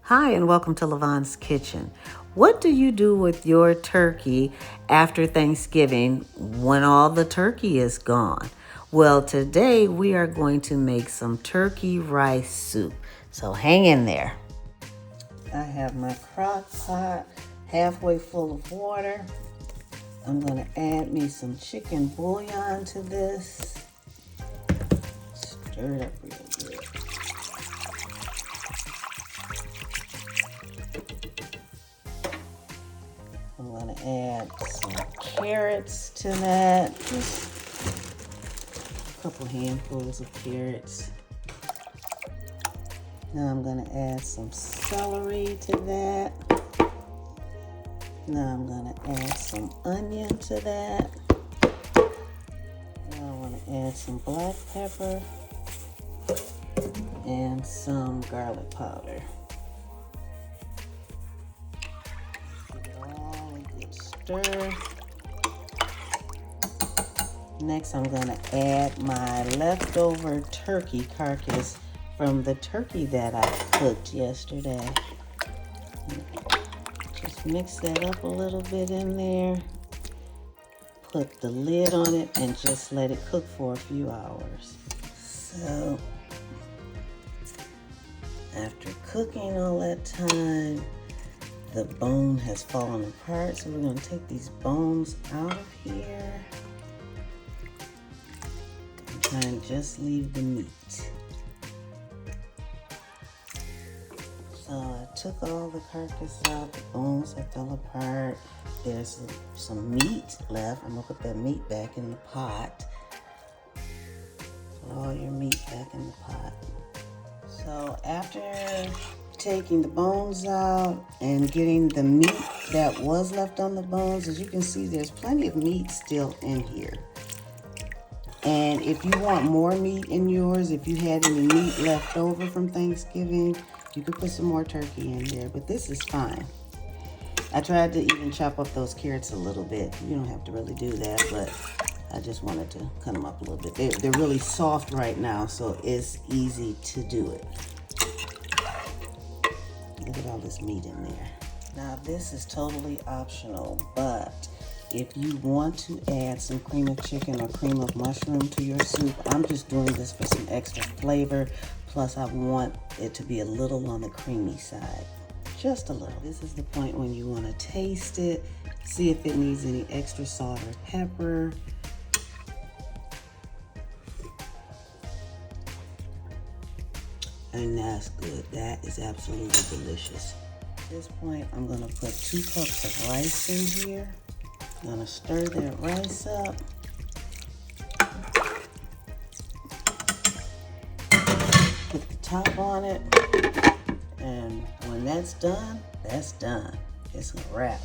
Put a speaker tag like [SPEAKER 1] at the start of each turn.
[SPEAKER 1] Hi, and welcome to Lavonne's Kitchen. What do you do with your turkey after Thanksgiving when all the turkey is gone? Well, today we are going to make some turkey rice soup. So hang in there. I have my crock pot halfway full of water. I'm going to add me some chicken bouillon to this. Stir it up real good. I'm going to add some carrots to that, just a couple handfuls of carrots. Now I'm going to add some celery to that. Now I'm going to add some onion to that. Now I want to add some black pepper and some garlic powder. Stir. Next, I'm going to add my leftover turkey carcass from the turkey that I cooked yesterday. Just mix that up a little bit in there. Put the lid on it and just let it cook for a few hours. So, after cooking all that time, the bone has fallen apart, so we're going to take these bones out of here and try and just leave the meat. So I took all the carcass out, the bones that fell apart. There's some meat left. I'm going to put that meat back in the pot. Put all your meat back in the pot. So after taking the bones out and getting the meat that was left on the bones, as you can see, there's plenty of meat still in here. And if you want more meat in yours, if you had any meat left over from Thanksgiving, you could put some more turkey in there, but this is fine. I tried to even chop up those carrots a little bit. You don't have to really do that, but I just wanted to cut them up a little bit. They're really soft right now, so it's easy to do it. Look at all this meat in there. Now this is totally optional, but if you want to add some cream of chicken or cream of mushroom to your soup, I'm just doing this for some extra flavor. Plus I want it to be a little on the creamy side, just a little. This is the point when you want to taste it, see if it needs any extra salt or pepper. And that's good. That is absolutely delicious. At this point, I'm going to put 2 cups of rice in here. I'm going to stir that rice up. Put the top on it. And when that's done, it's a wrap.